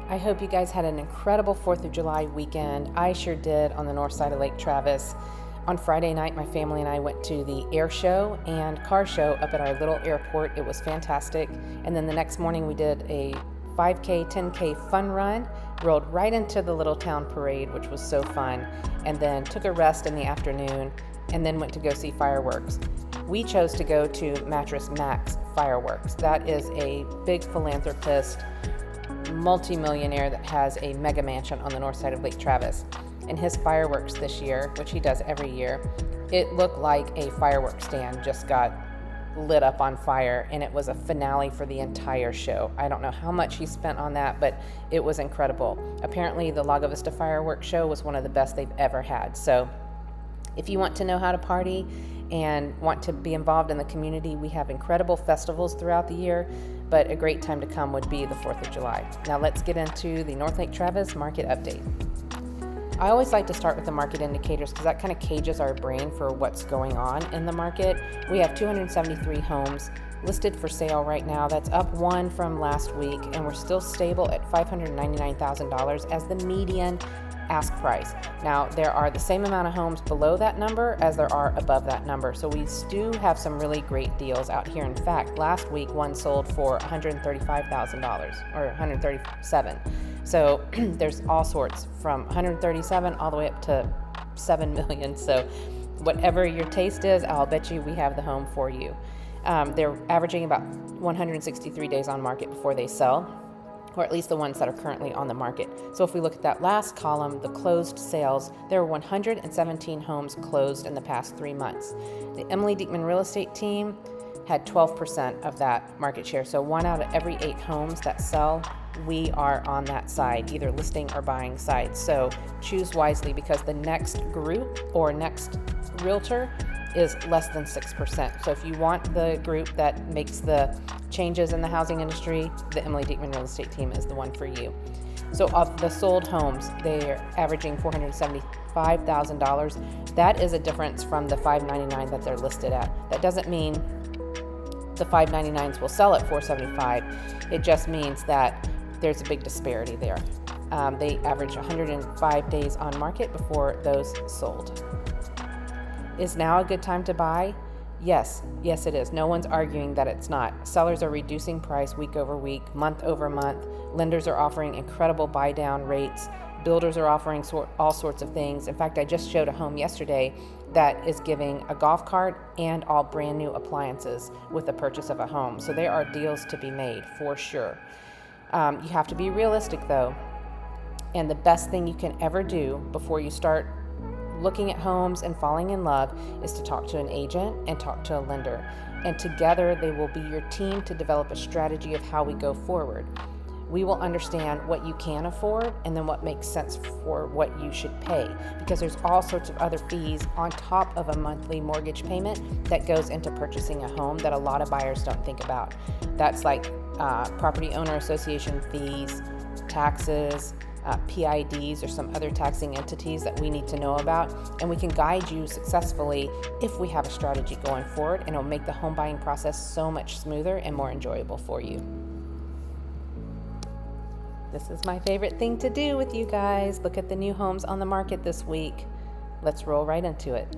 I hope you guys had an incredible 4th of July weekend. I sure did on the north side of Lake Travis. On Friday night, my family and I went to the air show and car show up at our little airport. It was fantastic. And then the next morning we did a 5K, 10K fun run, rolled right into the little town parade, which was so fun, and then took a rest in the afternoon and then went to go see fireworks. We chose to go to Mattress Max Fireworks. That is a big philanthropist, multi-millionaire that has a mega mansion on the north side of Lake Travis. And his fireworks this year, which he does every year, it looked like a fireworks stand just got lit up on fire, and it was a finale for the entire show. I don't know how much he spent on that, but it was incredible. Apparently the Lago Vista fireworks show was one of the best they've ever had. So if you want to know how to party and want to be involved in the community, we have incredible festivals throughout the year, but a great time to come would be the 4th of July. Now let's get into the North Lake Travis market update. I always like to start with the market indicators because that kind of cages our brain for what's going on in the market. We have 273 homes listed for sale right now. That's up one from last week, and we're still stable at $599,000 as the median ask price. Now, there are the same amount of homes below that number as there are above that number, so we do have some really great deals out here. In fact, last week one sold for $135,000 or $137,000. So there's all sorts from 137 all the way up to 7 million. So whatever your taste is, I'll bet you we have the home for you. They're averaging about 163 days on market before they sell, or at least the ones that are currently on the market. So if we look at that last column, the closed sales, there were 117 homes closed in the past 3 months. The Emily Diekman real estate team had 12% of that market share. So 1 out of every 8 homes that sell, we are on that side, either listing or buying side. So choose wisely, because the next group or next realtor is less than 6%. So if you want the group that makes the changes in the housing industry, the Emily Diekman real estate team is the one for you. So of the sold homes, they're averaging $475,000. That is a difference from the $599 that they're listed at. That doesn't mean the $599s will sell at $475. It just means that there's a big disparity there. They average 105 days on market before those sold. Is now a good time to buy? Yes, it is. No one's arguing that it's not. Sellers are reducing price week over week, month over month. Lenders are offering incredible buy down rates. Builders are offering all sorts of things. In fact, I just showed a home yesterday that is giving a golf cart and all brand new appliances with the purchase of a home. So there are deals to be made for sure. You have to be realistic though. And the best thing you can ever do before you start looking at homes and falling in love is to talk to an agent and talk to a lender. And together they will be your team to develop a strategy of how we go forward. We will understand what you can afford and then what makes sense for what you should pay, because there's all sorts of other fees on top of a monthly mortgage payment that goes into purchasing a home that a lot of buyers don't think about. That's like property owner association fees, taxes, PIDs, or some other taxing entities that we need to know about, and we can guide you successfully if we have a strategy going forward, and it'll make the home buying process so much smoother and more enjoyable for you. This is my favorite thing to do with you guys. Look at the new homes on the market this week. Let's roll right into it.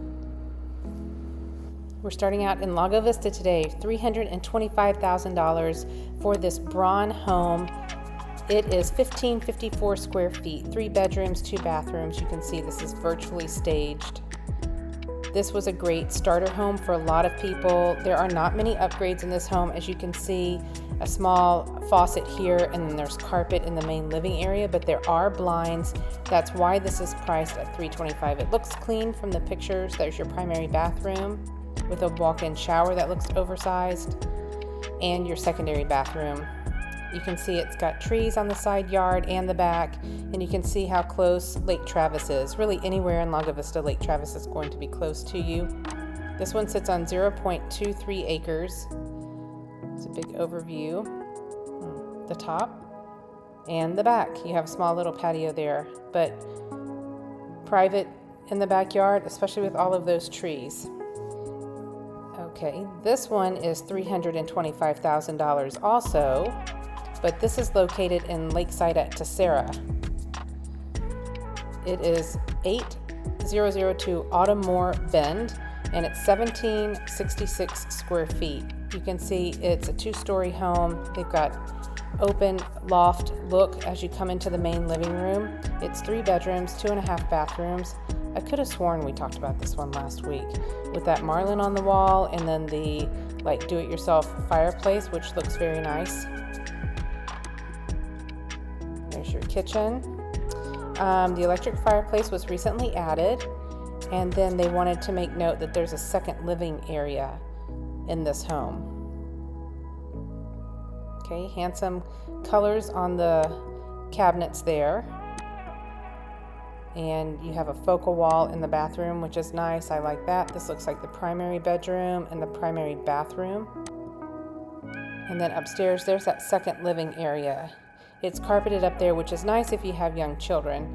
We're starting out in Lago Vista today, $325,000 for this Braun home. It is 1554 square feet, 3 bedrooms, 2 bathrooms. You can see this is virtually staged. This was a great starter home for a lot of people. There are not many upgrades in this home. As you can see, a small faucet here, and then there's carpet in the main living area, but there are blinds. That's why this is priced at $325,000. It looks clean from the pictures. There's your primary bathroom with a walk-in shower that looks oversized, and your secondary bathroom. You can see it's got trees on the side yard and the back, and you can see how close Lake Travis is. Really anywhere in Lago Vista, Lake Travis is going to be close to you. This one sits on 0.23 acres. It's a big overview. The top and the back. You have a small little patio there, but private in the backyard, especially with all of those trees. Okay, this one is $325,000 also. but this is located in Lakeside at Tessera. It is 8002 Autumnmore Bend, and it's 1766 square feet. You can see it's a 2-story home. They've got open loft look as you come into the main living room. It's 3 bedrooms, 2.5 bathrooms. I could have sworn we talked about this one last week, with that marlin on the wall and then the do-it-yourself fireplace, which looks very nice. There's your kitchen. The electric fireplace was recently added, and then they wanted to make note that there's a second living area in this home. Okay, handsome colors on the cabinets there. And you have a focal wall in the bathroom, which is nice. I like that. This looks like the primary bedroom and the primary bathroom. And then upstairs, there's that second living area. It's carpeted up there, which is nice if you have young children,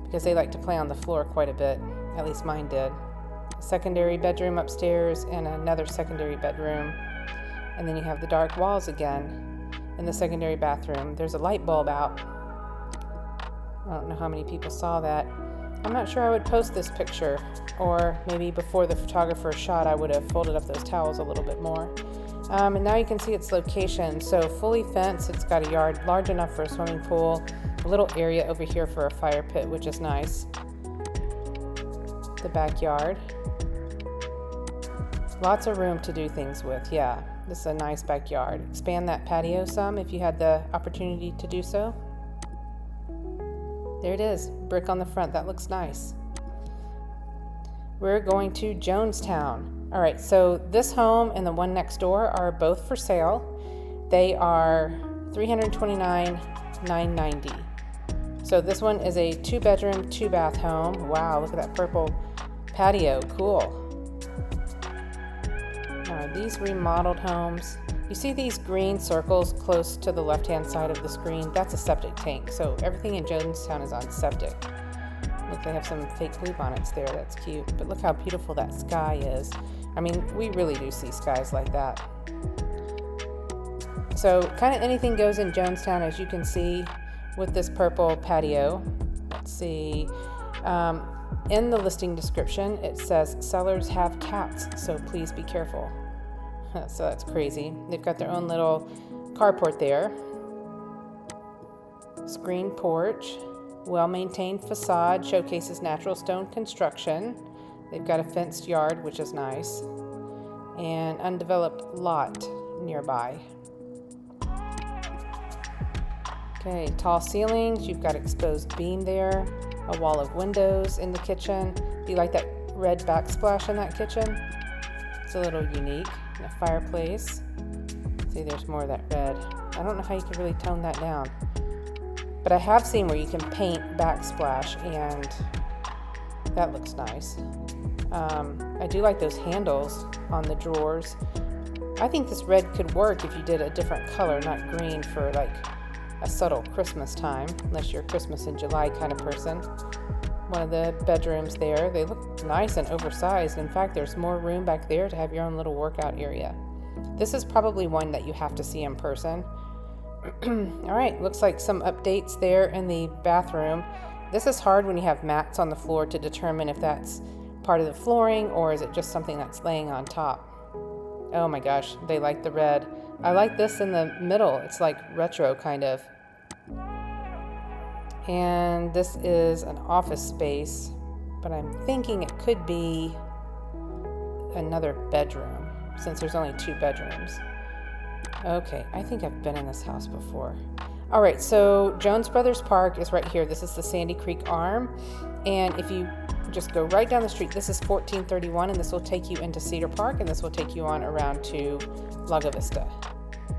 because they like to play on the floor quite a bit. At least mine did. A secondary bedroom upstairs and another secondary bedroom. And then you have the dark walls again in the secondary bathroom. There's a light bulb out. I don't know how many people saw that. I'm not sure I would post this picture, or maybe before the photographer shot I would have folded up those towels a little bit more. And now you can see its location. So fully fenced, it's got a yard large enough for a swimming pool, a little area over here for a fire pit, which is nice. The backyard. Lots of room to do things with, yeah. This is a nice backyard. Expand that patio some if you had the opportunity to do so. There it is, brick on the front. That looks nice. We're going to Jonestown. All right, so this home and the one next door are both for sale. They are $329,990. So this one is a 2-bedroom, 2-bath home. Wow, look at that purple patio. Cool. These remodeled homes. You see these green circles close to the left-hand side of the screen? That's a septic tank. So everything in Jonestown is on septic. Look, they have some fake bluebonnets there. That's cute. But look how beautiful that sky is. I mean, we really do see skies like that. So kind of anything goes in Jonestown, as you can see with this purple patio. Let's see. In the listing description, it says sellers have cats, so please be careful. So that's crazy. They've got their own little carport there. Screen porch. Well-maintained facade showcases natural stone construction. They've got a fenced yard, which is nice. And undeveloped lot nearby. Okay, tall ceilings. You've got exposed beam there. A wall of windows in the kitchen. Do you like that red backsplash in that kitchen? It's a little unique. And a fireplace. See, there's more of that red. I don't know how you can really tone that down. But I have seen where you can paint backsplash, and that looks nice. I do like those handles on the drawers. I think this red could work if you did a different color, not green, for like a subtle Christmas time, unless you're a Christmas in July kind of person. One of the bedrooms there, they look nice and oversized. In fact, there's more room back there to have your own little workout area. This is probably one that you have to see in person. All right, looks like some updates there in the bathroom. This is hard when you have mats on the floor to determine if that's part of the flooring or is it just something that's laying on top. Oh my gosh, they like the red. I like this in the middle. It's like retro kind of. And this is an office space, but I'm thinking it could be another bedroom since there's only 2 bedrooms. Okay, I think I've been in this house before. All right, so Jones Brothers Park is right here. This is the Sandy Creek Arm. And if you just go right down the street, this is 1431, and this will take you into Cedar Park, and this will take you on around to Lago Vista.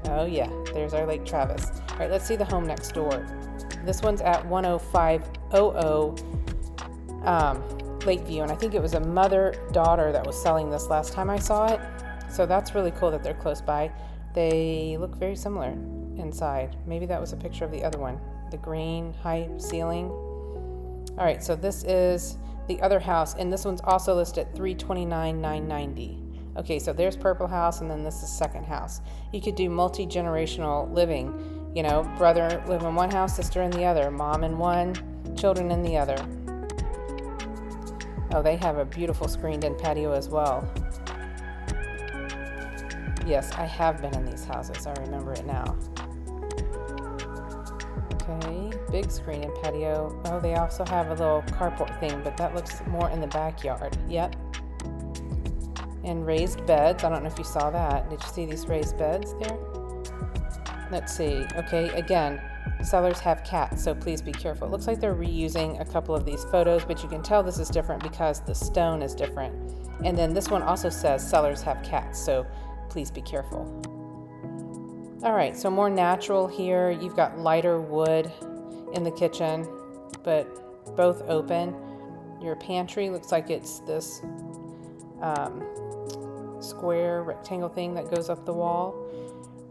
Oh yeah, there's our Lake Travis. All right, let's see the home next door. This one's at 10500 Lakeview, and I think it was a mother-daughter that was selling this last time I saw it. So that's really cool that they're close by. They look very similar inside. Maybe that was a picture of the other one. The green, high ceiling. All right, so this is the other house, and this one's also listed at $329,990. Okay, so there's Purple House, and then this is second house. You could do multi-generational living You know, brother live in one house, sister in the other, mom in one, children in the other. Oh, they have a beautiful screened-in patio as well. Yes, I have been in these houses. I remember it now. Okay, big screen-in patio. Oh, they also have a little carport thing, but that looks more in the backyard. Yep. And raised beds. I don't know if you saw that. Did you see these raised beds there? Let's see. Okay, again, sellers have cats, so please be careful. It looks like they're reusing a couple of these photos, but you can tell this is different because the stone is different. And then this one also says sellers have cats, so please be careful. All right, so more natural here. You've got lighter wood in the kitchen, but both open. Your pantry looks like it's this square rectangle thing that goes up the wall.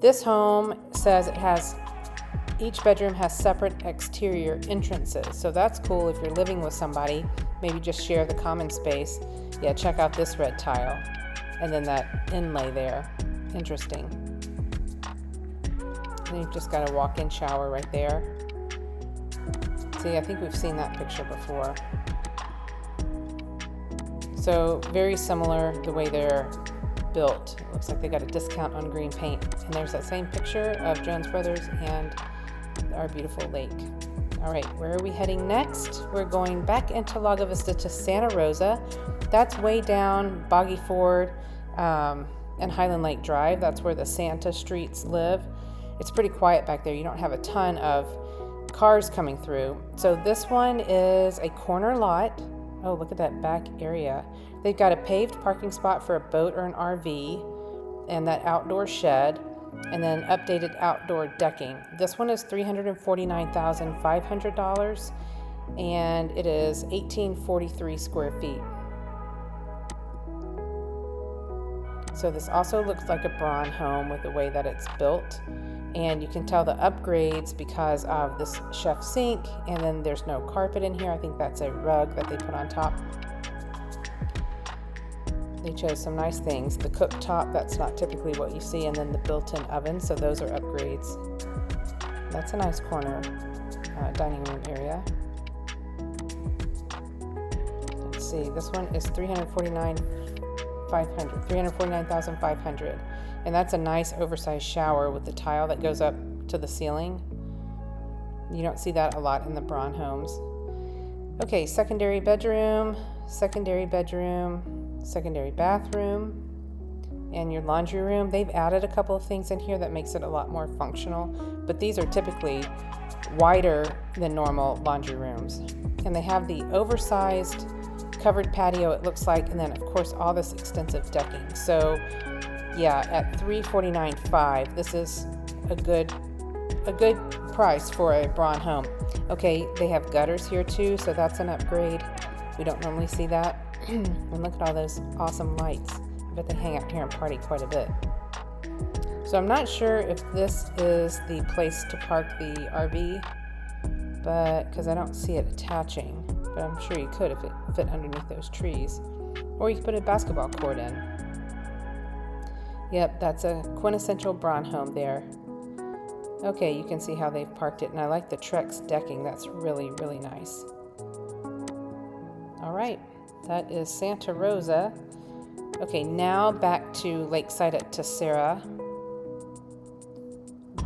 This home says it has, each bedroom has separate exterior entrances. So that's cool if you're living with somebody, maybe just share the common space. Yeah, check out this red tile. And then that inlay there. Interesting. And you've just got a walk-in shower right there. See, I think we've seen that picture before. So very similar the way they're built. It looks like they got a discount on green paint. And there's that same picture of Jones Brothers and our beautiful lake. All right, where are we heading next? We're going back into Lago Vista to Santa Rosa. That's way down Boggy Ford and Highland Lake Drive. That's where the Santa Streets live. It's pretty quiet back there. You don't have a ton of cars coming through. So this one is a corner lot. Oh, look at that back area. They've got a paved parking spot for a boat or an RV and that outdoor shed, and then updated outdoor decking. This one is $349,500 and it is 1843 square feet. So this also looks like a Braun home with the way that it's built. And you can tell the upgrades because of this chef sink, and then there's no carpet in here. I think that's a rug that they put on top. They chose some nice things. The cooktop, that's not typically what you see, and then the built-in oven, so those are upgrades. That's a nice corner dining room area. Let's see, this one is $349,500. And that's a nice oversized shower with the tile that goes up to the ceiling. You don't see that a lot in the Braun homes. Okay, secondary bedroom, secondary bathroom, and your laundry room. They've added a couple of things in here that makes it a lot more functional, but these are typically wider than normal laundry rooms. And they have the oversized covered patio, it looks like, and then of course all this extensive decking. So yeah, at $349,500, this is a good price for a Braun home. Okay, they have gutters here too, so that's an upgrade. We don't normally see that. And look at all those awesome lights. I bet they hang out here and party quite a bit. So I'm not sure if this is the place to park the RV, but because I don't see it attaching, but I'm sure you could if it fit underneath those trees. Or you could put a basketball court in. Yep, that's a quintessential Braun home there. Okay, you can see how they've parked it, and I like the Trex decking. That's really, really nice. All right, that is Santa Rosa. Okay, now back to Lakeside at Tessera.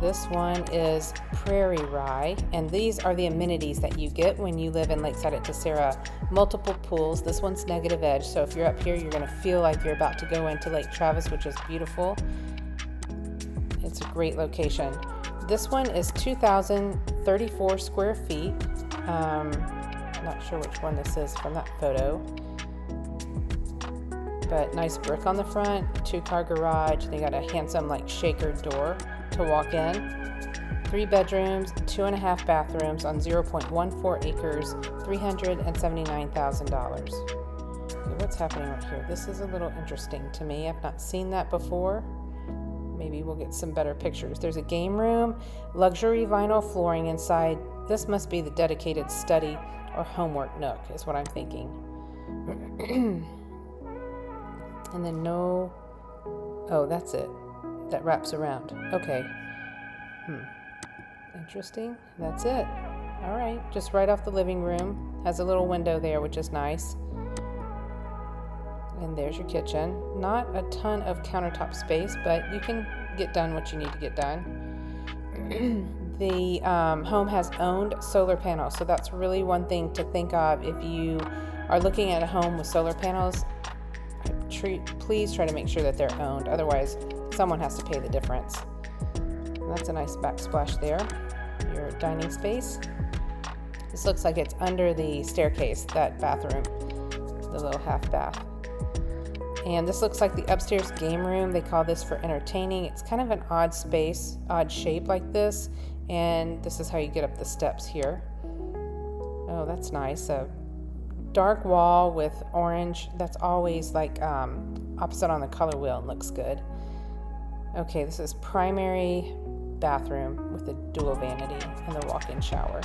This one is Prairie Rye, and these are the amenities that you get when you live in Lakeside at Tessera. Multiple pools. This one's negative edge, so if you're up here, you're going to feel like you're about to go into Lake Travis, which is beautiful. It's a great location. This one is 2,034 square feet. Not sure which one this is from that photo, but nice brick on the front, 2-car garage. They got a handsome like shaker door to walk in. 3 bedrooms, 2.5 bathrooms on 0.14 acres, $379,000. Okay, what's happening right here? This is a little interesting to me. I've not seen that before. Maybe we'll get some better pictures. There's a game room, luxury vinyl flooring inside. This must be the dedicated study or homework nook, is what I'm thinking. And then oh, that's it. That wraps around. Okay. Interesting. That's it. All right, just right off the living room. Has a little window there, which is nice. And there's your kitchen. Not a ton of countertop space, but you can get done what you need to get done. The home has owned solar panels, so that's really one thing to think of if you are looking at a home with solar panels. Please try to make sure that they're owned, otherwise someone has to pay the difference. And that's a nice backsplash there. Your dining space. This looks like it's under the staircase, that bathroom, the little half bath. And this looks like the upstairs game room. They call this for entertaining. It's kind of an odd space, odd shape like this. And this is how you get up the steps here. Oh, that's nice. A dark wall with orange. That's always like opposite on the color wheel and looks good. Okay, this is primary bathroom with a dual vanity and the walk-in shower.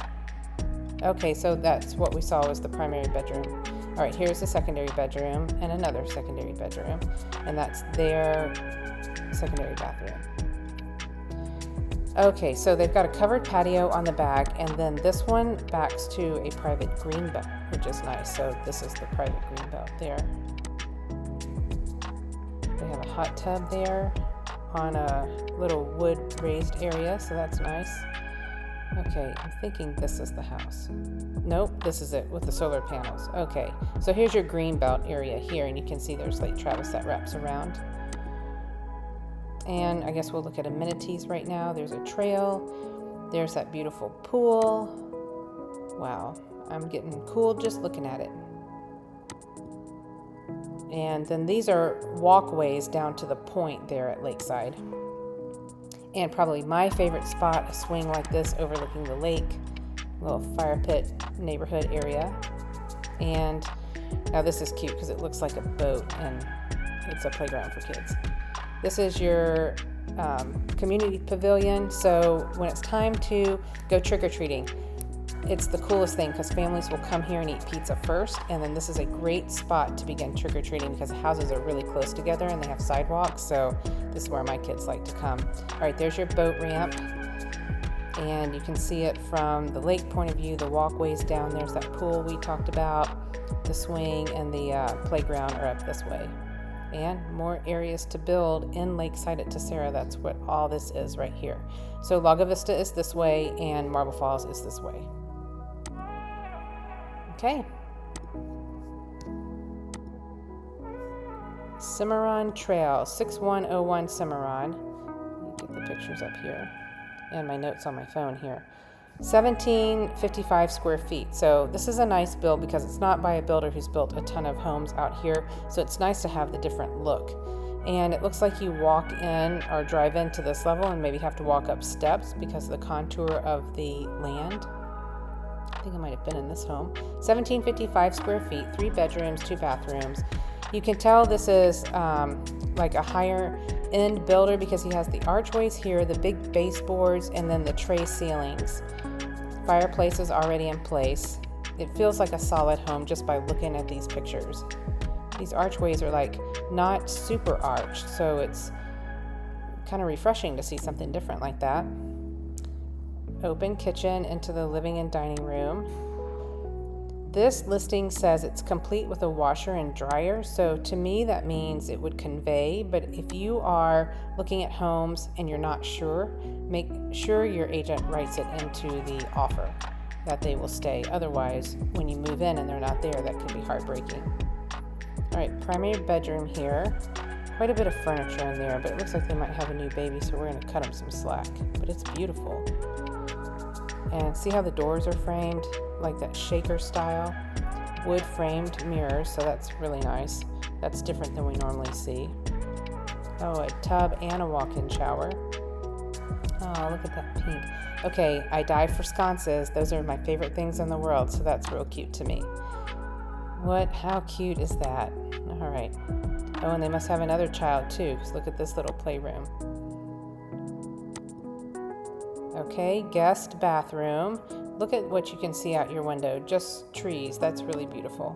Okay, so that's what we saw was the primary bedroom. All right, here's the secondary bedroom and another secondary bedroom, and that's their secondary bathroom. Okay, so they've got a covered patio on the back, and then this one backs to a private green belt, which is nice. So this is the private green belt there. They have a hot tub there on a little wood raised area, so that's nice. Okay, I'm thinking this is the house. Nope, this is it with the solar panels. Okay, so here's your green belt area here, and you can see there's Lake Travis that wraps around. And I guess we'll look at amenities right now. There's a trail. There's that beautiful pool. Wow, I'm getting cool just looking at it. And then these are walkways down to the point there at Lakeside. And probably my favorite spot, a swing like this overlooking the lake, a little fire pit neighborhood area. And now this is cute because it looks like a boat and it's a playground for kids. This is your community pavilion. So when it's time to go trick-or-treating, it's the coolest thing because families will come here and eat pizza first, and then this is a great spot to begin trick-or-treating because the houses are really close together and they have sidewalks, so this is where my kids like to come. All right, there's your boat ramp, and you can see it from the lake point of view. The walkways down, there's that pool we talked about, the swing and the playground are up this way. And more areas to build in Lakeside at Tessera. That's what all this is right here. So Lago Vista is this way and Marble Falls is this way. Okay. Cimarron Trail, 6101 Cimarron. Let me get the pictures up here and my notes on my phone here. 1755 square feet. So this is a nice build because it's not by a builder who's built a ton of homes out here. So it's nice to have the different look. And it looks like you walk in or drive into this level and maybe have to walk up steps because of the contour of the land. I think I might have been in this home. 1755 square feet, 3 bedrooms, 2 bathrooms. You can tell this is like a higher end builder because he has the archways here, the big baseboards, and then the tray ceilings. Fireplace is already in place. It feels like a solid home just by looking at these pictures. These archways are like not super arched, so it's kind of refreshing to see something different like that. Open kitchen into the living and dining room. This listing says it's complete with a washer and dryer, so to me that means it would convey, but if you are looking at homes and you're not sure, make sure your agent writes it into the offer that they will stay. Otherwise, when you move in and they're not there, that could be heartbreaking. All right, primary bedroom here. Quite a bit of furniture in there, but it looks like they might have a new baby, so we're going to cut them some slack, but it's beautiful. And see how the doors are framed like that shaker style, wood framed mirrors, so that's really nice. That's different than we normally see. Oh, a tub and a walk-in shower. Oh, look at that pink. Okay, I die for sconces. Those are my favorite things in the world, so that's real cute to me. How cute is that? All right. Oh, and they must have another child too, because look at this little playroom. Okay, guest bathroom. Look at what you can see out your window, just trees. That's really beautiful.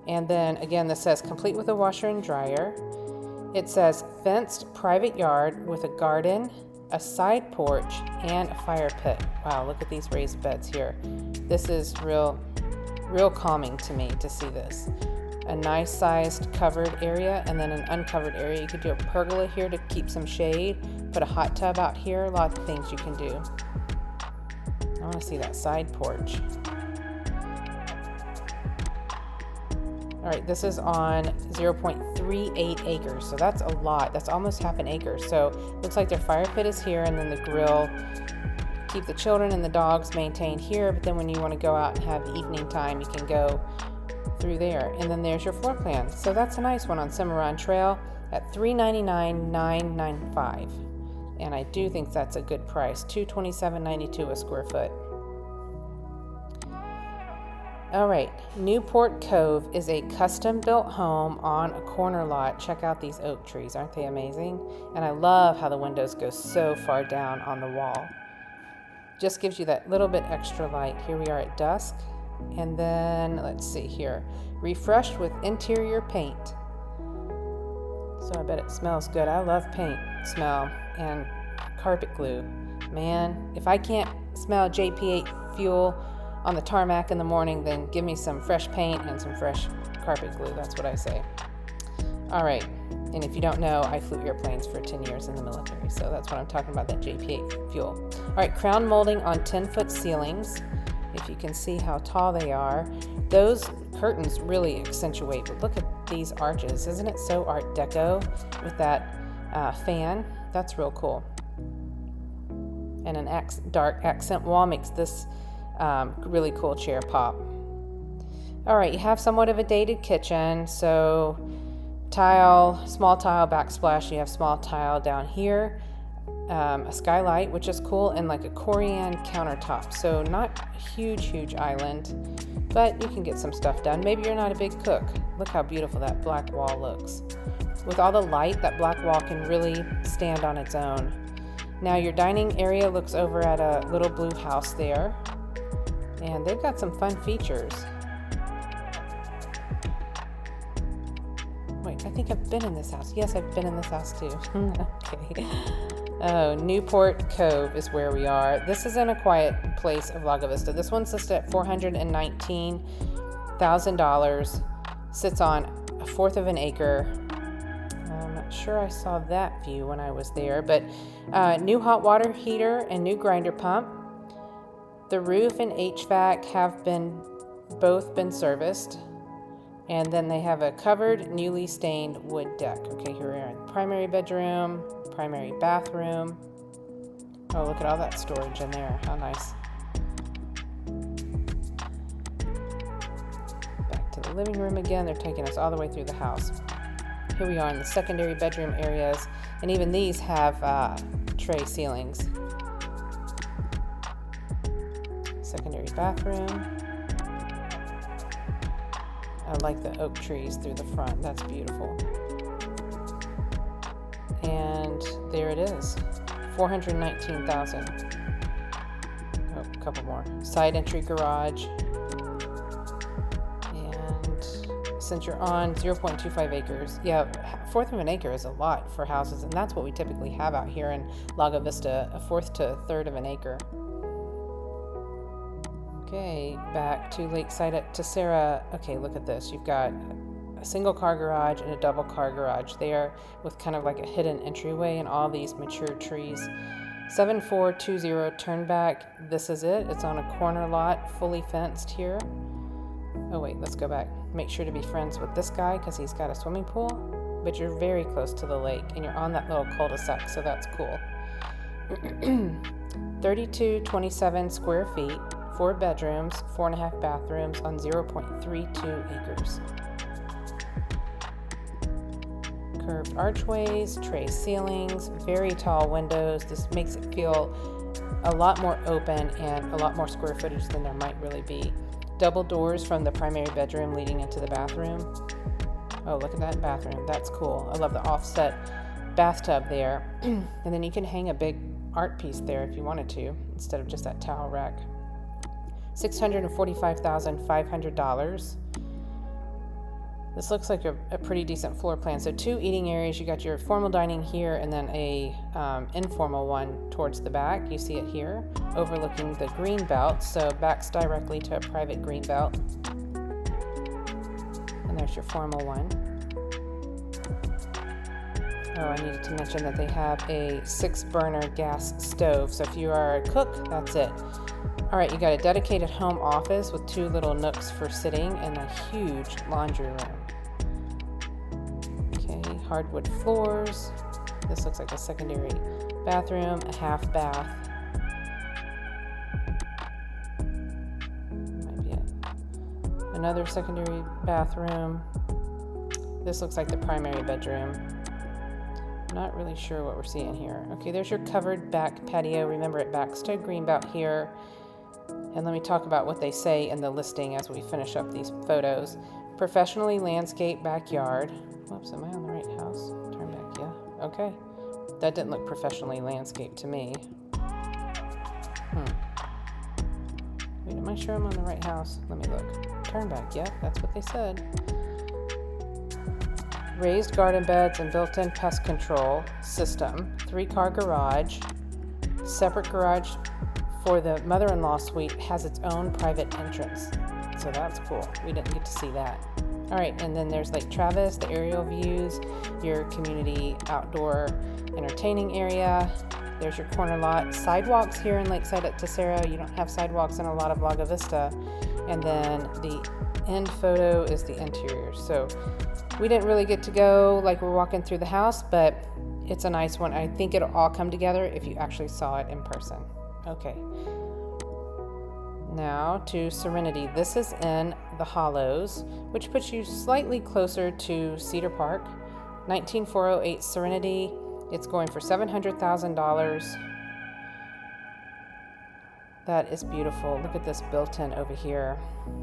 And then again, this says complete with a washer and dryer. It says fenced private yard with a garden, a side porch, and a fire pit. Wow, look at these raised beds here. This is real calming to me to see this. A nice sized covered area and then an uncovered area. You could do a pergola here to keep some shade, put a hot tub out here, lots of things you can do. I want to see that side porch. All right, this is on 0.38 acres, so that's a lot. That's almost half an acre. So looks like their fire pit is here, and then the grill. Keep the children and the dogs maintained here, but then when you want to go out and have evening time, you can go through there. And then there's your floor plan. So that's a nice one on Cimarron Trail at $399,995. And I do think that's a good price, $227.92 a square foot. All right, Newport Cove is a custom-built home on a corner lot. Check out these oak trees, aren't they amazing? And I love how the windows go so far down on the wall. Just gives you that little bit extra light. Here we are at dusk, and then let's see here, refreshed with interior paint. So I bet it smells good. I love paint smell and carpet glue. Man, if I can't smell JP8 fuel on the tarmac in the morning, then give me some fresh paint and some fresh carpet glue. That's what I say. All right, and if you don't know, I flew airplanes for 10 years in the military, so that's what I'm talking about, that JP8 fuel. All right, crown molding on 10-foot ceilings. If you can see how tall they are. Those curtains really accentuate, but look at these arches. Isn't it so Art Deco with that fan? That's real cool. And an dark accent wall makes this really cool chair pop. All right, you have somewhat of a dated kitchen, so tile, small tile backsplash. You have small tile down here, a skylight, which is cool, and like a Corian countertop. So not a huge island, but you can get some stuff done. Maybe you're not a big cook. Look how beautiful that black wall looks. With all the light, that black wall can really stand on its own. Now your dining area looks over at a little blue house there. And they've got some fun features. Wait, I think I've been in this house. Yes, I've been in this house too. Okay. Oh, Newport Cove is where we are. This is in a quiet place of Lago Vista. This one's listed at $419,000. Sits on a fourth of an acre. I'm not sure I saw that view when I was there, but new hot water heater and new grinder pump. The roof and HVAC have both been serviced, and then they have a covered, newly stained wood deck. Okay, here we are in the primary bedroom, primary bathroom. Oh, look at all that storage in there. How nice. Back to the living room again. They're taking us all the way through the house. Here we are in the secondary bedroom areas, and even these have tray ceilings. Secondary bathroom. I like the oak trees through the front. That's beautiful. And there it is. $419,000. Oh, a couple more. Side entry garage. And since you're on 0.25 acres, yeah, a fourth of an acre is a lot for houses, and that's what we typically have out here in Lago Vista, a fourth to a third of an acre. Okay, back to Lakeside at Tessera. Okay, look at this. You've got a single car garage and a double car garage there with kind of like a hidden entryway and all these mature trees. 7420 Turnback. This is it. It's on a corner lot, fully fenced here. Oh wait, let's go back. Make sure to be friends with this guy because he's got a swimming pool, but you're very close to the lake and you're on that little cul-de-sac, so that's cool. 3227 square feet. 4 bedrooms, 4.5 bathrooms on 0.32 acres. Curved archways, tray ceilings, very tall windows. This makes it feel a lot more open and a lot more square footage than there might really be. Double doors from the primary bedroom leading into the bathroom. Oh, look at that bathroom. That's cool. I love the offset bathtub there. And then you can hang a big art piece there if you wanted to, instead of just that towel rack. $645,500. This looks like a pretty decent floor plan. So 2 eating areas. You got your formal dining here and then a informal one towards the back. You see it here, overlooking the green belt. So backs directly to a private green belt. And there's your formal one. Oh, I needed to mention that they have a 6-burner gas stove. So if you are a cook, that's it. All right, you got a dedicated home office with 2 little nooks for sitting and a huge laundry room. Okay, hardwood floors. This looks like a secondary bathroom, a half bath. Might be it. Another secondary bathroom. This looks like the primary bedroom. Not really sure what we're seeing here. Okay, there's your covered back patio. Remember, it backs to a greenbelt here. And let me talk about what they say in the listing as we finish up these photos. Professionally landscaped backyard. Whoops, am I on the right house? Turn back, yeah. Okay. That didn't look professionally landscaped to me. Wait, am I sure I'm on the right house? Let me look. Turn back, yeah, that's what they said. Raised garden beds and built-in pest control system. 3-car garage. Separate garage for the mother-in-law suite has its own private entrance. So that's cool. We didn't get to see that. All right, and then there's Lake Travis, the aerial views, your community outdoor entertaining area. There's your corner lot. Sidewalks here in Lakeside at Tesoro. You don't have sidewalks in a lot of Lago Vista. And then the end photo is the interior. So we didn't really get to go like we're walking through the house, but it's a nice one. I think it'll all come together if you actually saw it in person. Okay. Now to Serenity. This is in the Hollows, which puts you slightly closer to Cedar Park. 19408 Serenity. It's going for $700,000. That is beautiful. Look at this built-in over here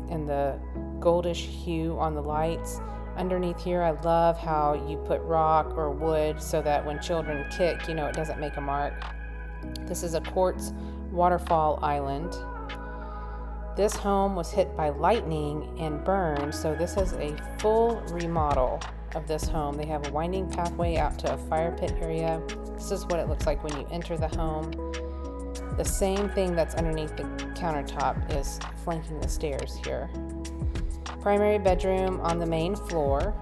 and the goldish hue on the lights. Underneath here, I love how you put rock or wood so that when children kick, you know, it doesn't make a mark. This is a quartz waterfall island. This home was hit by lightning and burned, so this is a full remodel of this home. They have a winding pathway out to a fire pit area. This is what it looks like when you enter the home. The same thing that's underneath the countertop is flanking the stairs here. Primary bedroom on the main floor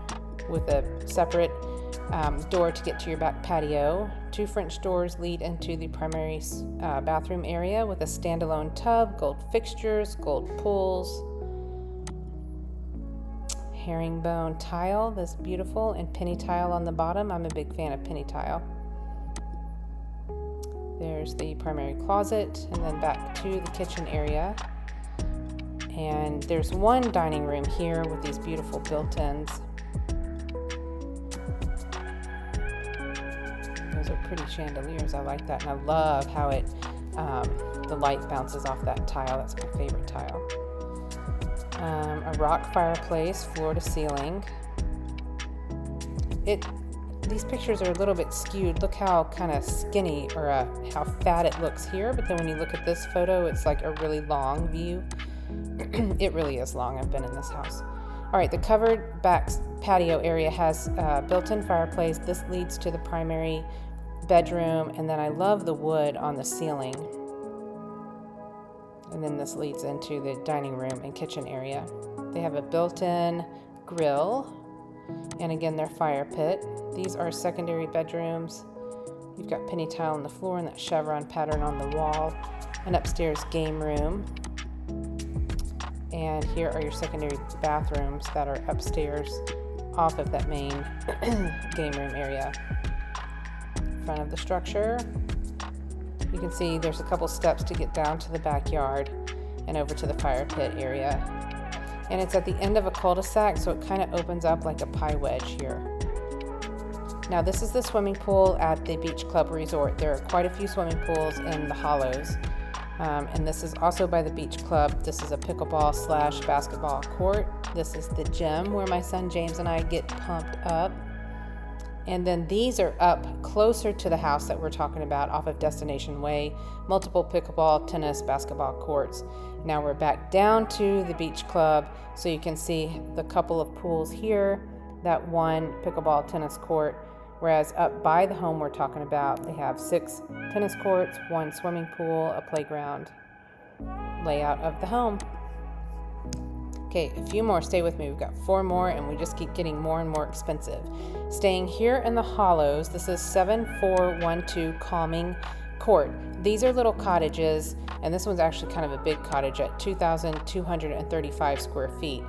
with a separate door to get to your back patio. 2 French doors lead into the primary bathroom area with a standalone tub, gold fixtures, gold pools, herringbone tile, that's beautiful, and penny tile on the bottom. I'm a big fan of penny tile. There's the primary closet, and then back to the kitchen area. And there's one dining room here with these beautiful built-ins. Those are pretty chandeliers. I like that, and I love how it the light bounces off that tile. That's my favorite tile. A rock fireplace, floor to ceiling. These pictures are a little bit skewed. Look how kind of skinny or how fat it looks here, but then when you look at this photo, it's like a really long view. It really is long. I've been in this house. All right, the covered back patio area has a built-in fireplace. This leads to the primary bedroom, and then I love the wood on the ceiling. And then this leads into the dining room and kitchen area. They have a built-in grill, and again, their fire pit. These are secondary bedrooms. You've got penny tile on the floor and that chevron pattern on the wall. An upstairs game room. And here are your secondary bathrooms that are upstairs off of that main game room area. Front of the structure, you can see there's a couple steps to get down to the backyard and over to the fire pit area. And it's at the end of a cul-de-sac, so it kind of opens up like a pie wedge here. Now this is the swimming pool at the Beach Club Resort. There are quite a few swimming pools in the Hollows. And this is also by the Beach Club. This is a pickleball / basketball court. This is the gym where my son James and I get pumped up. And then these are up closer to the house that we're talking about off of Destination Way. Multiple pickleball, tennis, basketball courts. Now we're back down to the beach club, so you can see the couple of pools here, that one pickleball tennis court, whereas up by the home we're talking about, they have 6 tennis courts, 1 swimming pool, a playground. Layout of the home. Okay, a few more. Stay with me. We've got 4 more, and we just keep getting more and more expensive. Staying here in the Hollows, this is 7412 Calming Court. These are little cottages, and this one's actually kind of a big cottage at 2,235 square feet.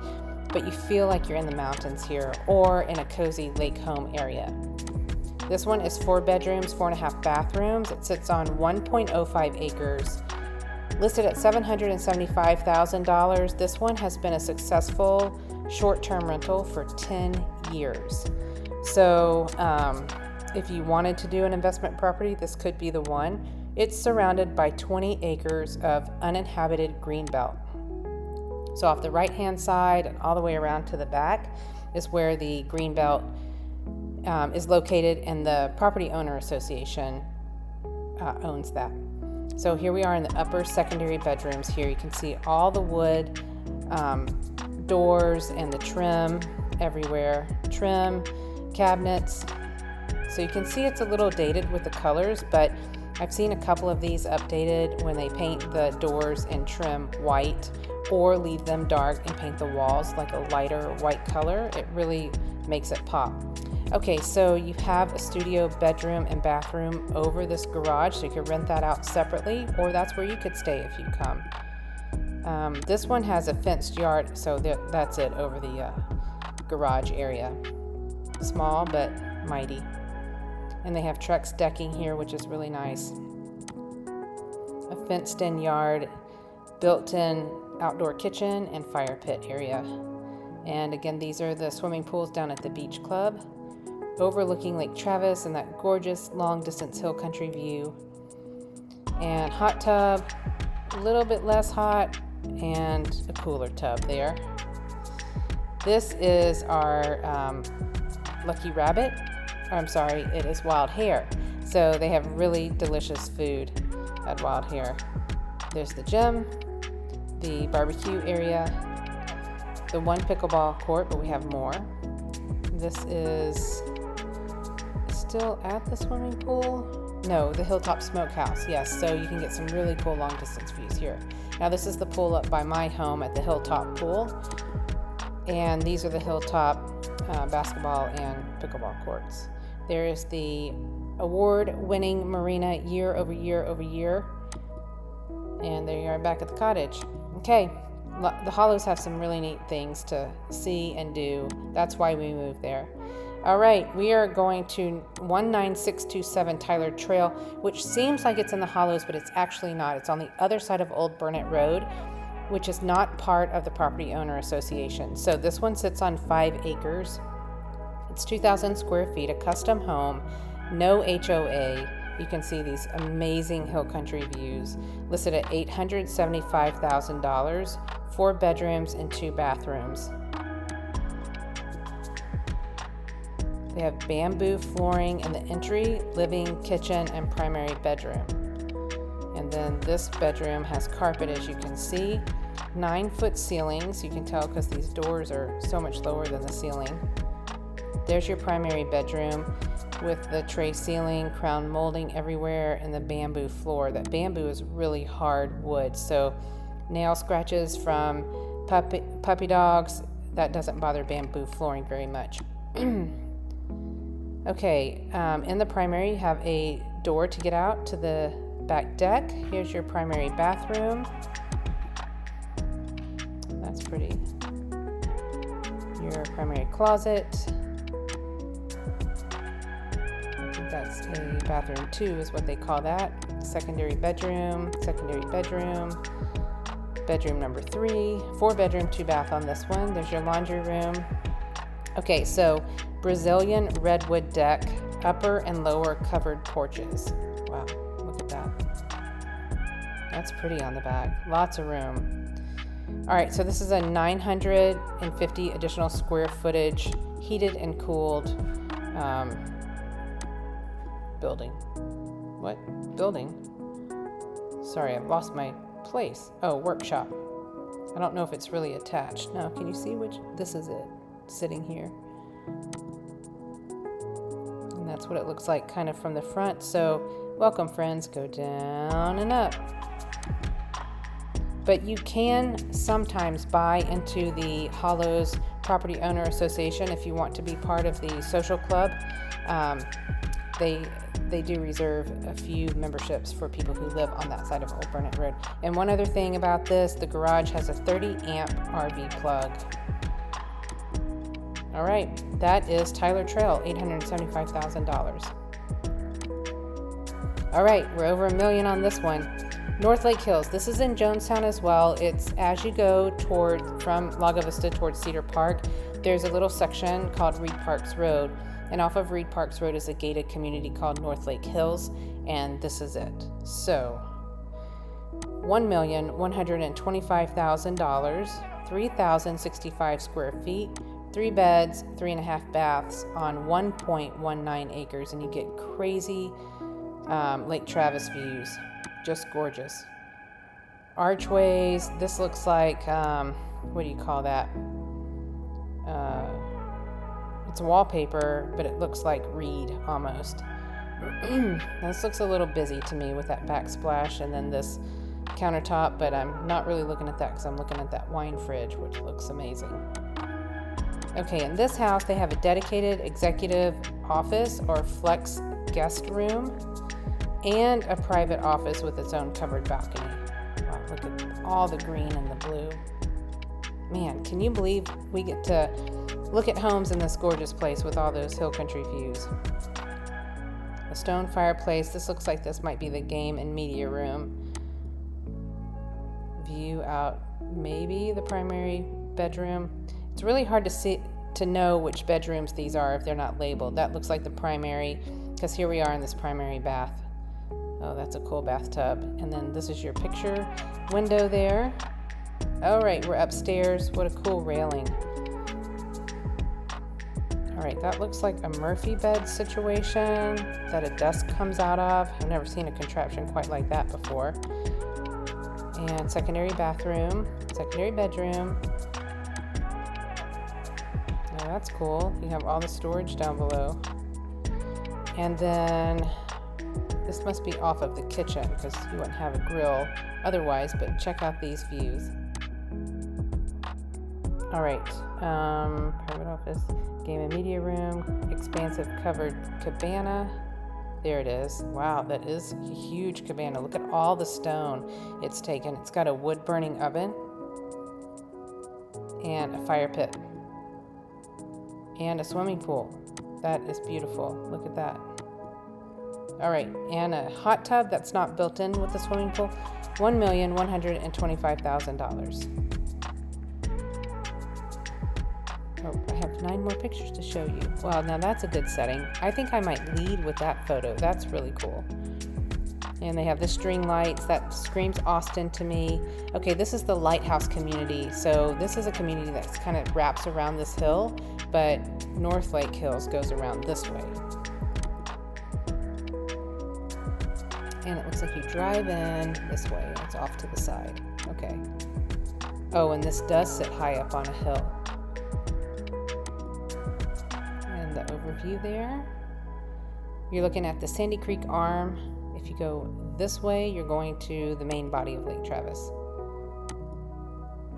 But you feel like you're in the mountains here or in a cozy lake home area. This one is 4 bedrooms, 4.5 bathrooms. It sits on 1.05 acres. Listed at $775,000, this one has been a successful short-term rental for 10 years. So if you wanted to do an investment property, this could be the one. It's surrounded by 20 acres of uninhabited greenbelt. So off the right-hand side and all the way around to the back is where the greenbelt is located, and the property owner association owns that. So here we are in the upper secondary bedrooms. Here you can see all the wood doors and the trim everywhere. Trim, cabinets. So you can see it's a little dated with the colors, but I've seen a couple of these updated when they paint the doors and trim white or leave them dark and paint the walls like a lighter white color. It really makes it pop. Okay, so you have a studio bedroom and bathroom over this garage, so you could rent that out separately, or that's where you could stay if you come. This one has a fenced yard, so that's it over the garage area. Small but mighty. And they have Trex decking here, which is really nice. A fenced-in yard, built-in outdoor kitchen, and fire pit area. And again, these are the swimming pools down at the beach club, overlooking Lake Travis and that gorgeous long-distance hill country view. And hot tub, a little bit less hot, and a cooler tub there. This is our Lucky Rabbit. I'm sorry, it is Wild Hare. So they have really delicious food at Wild Hare. There's the gym, the barbecue area, the 1 pickleball court, but we have more. This is still at the swimming pool? No, the Hilltop Smokehouse. Yes, so you can get some really cool long distance views here. Now this is the pool up by my home at the Hilltop Pool. And these are the Hilltop basketball and pickleball courts. There is the award-winning marina year over year over year. And there you are back at the cottage. Okay, the Hollows have some really neat things to see and do. That's why we moved there. All right, we are going to 19627 Tyler Trail, which seems like it's in the Hollows, but it's actually not. It's on the other side of Old Burnett Road, which is not part of the property owner association. So this one sits on 5 acres. It's 2,000 square feet, a custom home, no HOA. You can see these amazing hill country views, listed at $875,000, 4 bedrooms and 2 bathrooms. They have bamboo flooring in the entry, living, kitchen, and primary bedroom. And then this bedroom has carpet, as you can see. 9-foot ceilings. You can tell because these doors are so much lower than the ceiling. There's your primary bedroom with the tray ceiling, crown molding everywhere, and the bamboo floor. That bamboo is really hard wood, so nail scratches from puppy dogs, that doesn't bother bamboo flooring very much. Okay, in the primary you have a door to get out to the back deck. Here's your primary bathroom. That's pretty. Your primary closet. I think that's a bathroom 2 is what they call that. Secondary bedroom, bedroom number 3, 4 bedroom, 2 bath on this one. There's your laundry room. Okay, so Brazilian redwood deck, upper and lower covered porches. Wow, look at that. That's pretty on the back. Lots of room. All right, so this is a 950 additional square footage, heated and cooled building? What? Building? Sorry, I've lost my place. Oh, workshop. I don't know if it's really attached. No, can you see which? This is it, sitting here. And that's what it looks like kind of from the front. So, welcome friends, go down and up. But you can sometimes buy into the Hollows Property Owner Association if you want to be part of the social club. They do reserve a few memberships for people who live on that side of Old Burnett Road. And one other thing about this, the garage has a 30 amp RV plug. All right, that is Tyler Trail, $875,000. All right, we're over $1 million on this one. North Lake Hills, this is in Jonestown as well. It's as you go from Lago Vista towards Cedar Park, there's a little section called Reed Parks Road. And off of Reed Parks Road is a gated community called North Lake Hills, and this is it. So, $1,125,000, 3,065 square feet, 3 beds, 3.5 baths on 1.19 acres, and you get crazy Lake Travis views. Just gorgeous. Archways, this looks like, what do you call that? It's wallpaper, but it looks like reed almost. This looks a little busy to me with that backsplash and then this countertop, but I'm not really looking at that because I'm looking at that wine fridge, which looks amazing. Okay, in this house, they have a dedicated executive office or flex guest room and a private office with its own covered balcony. Wow, look at all the green and the blue. Man, can you believe we get to look at homes in this gorgeous place with all those hill country views? A stone fireplace. This looks like this might be the game and media room. View out, maybe the primary bedroom. It's really hard to know which bedrooms these are if they're not labeled. That looks like the primary, because here we are in this primary bath. Oh, that's a cool bathtub. And then this is your picture window there. All right, we're upstairs. What a cool railing. All right, that looks like a Murphy bed situation that a desk comes out of. I've never seen a contraption quite like that before. And secondary bathroom, secondary bedroom. Oh, that's cool. You have all the storage down below. And then this must be off of the kitchen because you wouldn't have a grill otherwise, but check out these views. All right, private office, game and media room, expansive covered cabana. There it is. Wow, that is a huge cabana. Look at all the stone it's taken. It's got a wood burning oven and a fire pit and a swimming pool. That is beautiful. Look at that. All right, and a hot tub that's not built in with the swimming pool. $1,125,000. Oh, I have 9 more pictures to show you. Wow, now that's a good setting. I think I might lead with that photo. That's really cool. And they have the string lights. That screams Austin to me. Okay, this is the Lighthouse community. So this is a community that kind of wraps around this hill, but North Lake Hills goes around this way. And it looks like you drive in this way. It's off to the side. Okay. Oh, and this does sit high up on a hill. And the overview there. You're looking at the Sandy Creek Arm. If you go this way, you're going to the main body of Lake Travis.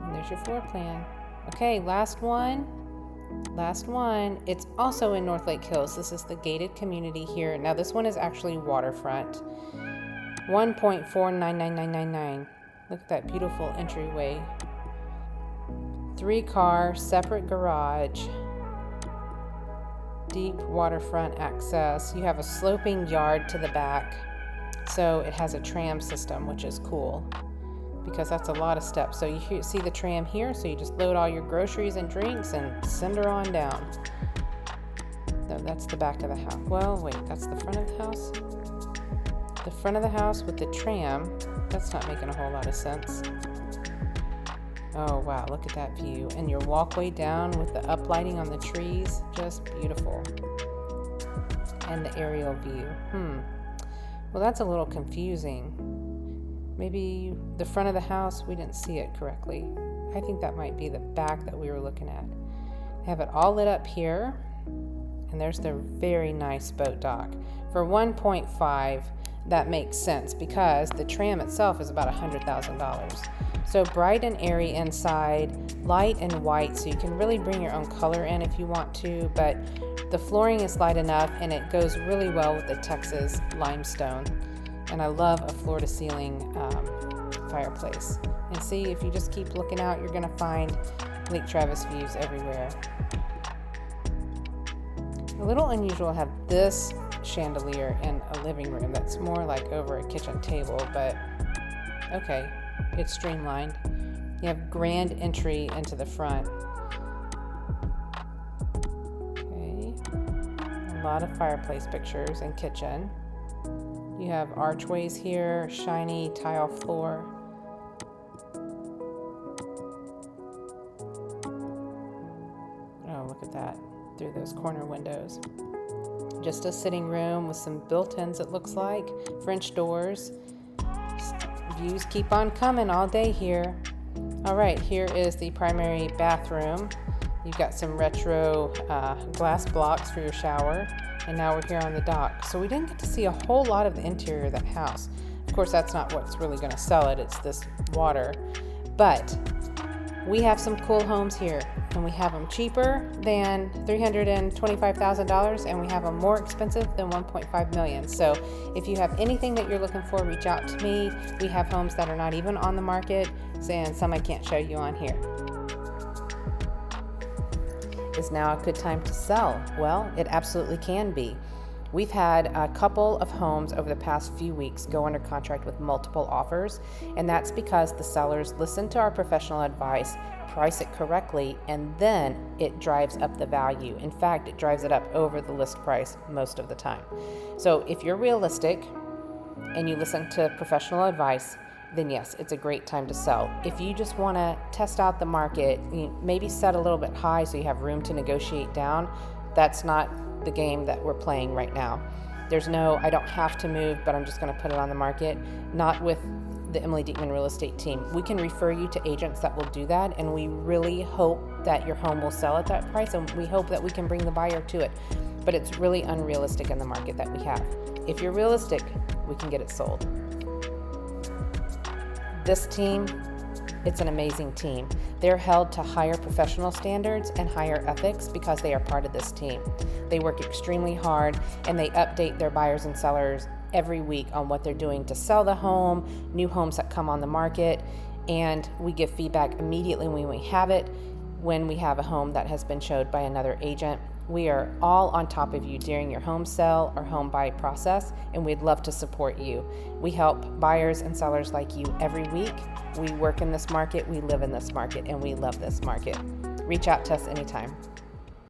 And there's your floor plan. Okay, last one. Last one. It's also in North Lake Hills. This is the gated community here. Now this one is actually waterfront. 1.499999. Look at that beautiful entryway. 3-car separate garage. Deep waterfront access. You have a sloping yard to the back. So it has a tram system, which is cool because that's a lot of steps. So you see the tram here, so you just load all your groceries and drinks and send her on down. No, that's the back of the house. Well, wait, that's the front of the house? The front of the house with the tram. That's not making a whole lot of sense. Oh, wow, look at that view. And your walkway down with the uplighting on the trees, just beautiful. and the aerial view. Well, that's a little confusing. Maybe the front of the house, we didn't see it correctly. I think that might be the back that we were looking at. They have it all lit up here, and there's their very nice boat dock. For 1.5, that makes sense because the tram itself is about $100,000. So bright and airy inside, light and white, so you can really bring your own color in if you want to, but the flooring is light enough and it goes really well with the Texas limestone. And I love a floor-to-ceiling fireplace. And see, if you just keep looking out, you're gonna find Lake Travis views everywhere. A little unusual to have this chandelier in a living room. That's more like over a kitchen table, but okay, it's streamlined. You have grand entry into the front. Okay, a lot of fireplace pictures and kitchen. You have archways here, shiny tile floor. Oh, look at that, through those corner windows. Just a sitting room with some built-ins, it looks like. French doors. Views keep on coming all day here. All right, here is the primary bathroom. You've got some retro glass blocks for your shower. And now we're here on the dock. So we didn't get to see a whole lot of the interior of that house. Of course, that's not what's really gonna sell it. It's this water. But we have some cool homes here, and we have them cheaper than $325,000, and we have them more expensive than $1.5 million. So if you have anything that you're looking for, reach out to me. We have homes that are not even on the market, and some I can't show you on here. Is now a good time to sell? Well, it absolutely can be. We've had a couple of homes over the past few weeks go under contract with multiple offers, and that's because the sellers listen to our professional advice, price it correctly, and then it drives up the value. In fact, it drives it up over the list price most of the time. So if you're realistic and you listen to professional advice, then yes, it's a great time to sell. If you just want to test out the market, maybe set a little bit high so you have room to negotiate down, that's not the game that we're playing right now. There's no, I don't have to move, but I'm just going to put it on the market. Not with the Emily Diekman Real Estate team. We can refer you to agents that will do that, and we really hope that your home will sell at that price, and we hope that we can bring the buyer to it. But it's really unrealistic in the market that we have. If you're realistic, we can get it sold. This team, it's an amazing team. They're held to higher professional standards and higher ethics because they are part of this team. They work extremely hard, and they update their buyers and sellers every week on what they're doing to sell the home, new homes that come on the market, and we give feedback immediately when we have it, when we have a home that has been showed by another agent. We are all on top of you during your home sale or home buy process, and we'd love to support you. We help buyers and sellers like you every week. We work in this market, we live in this market, and we love this market. Reach out to us anytime.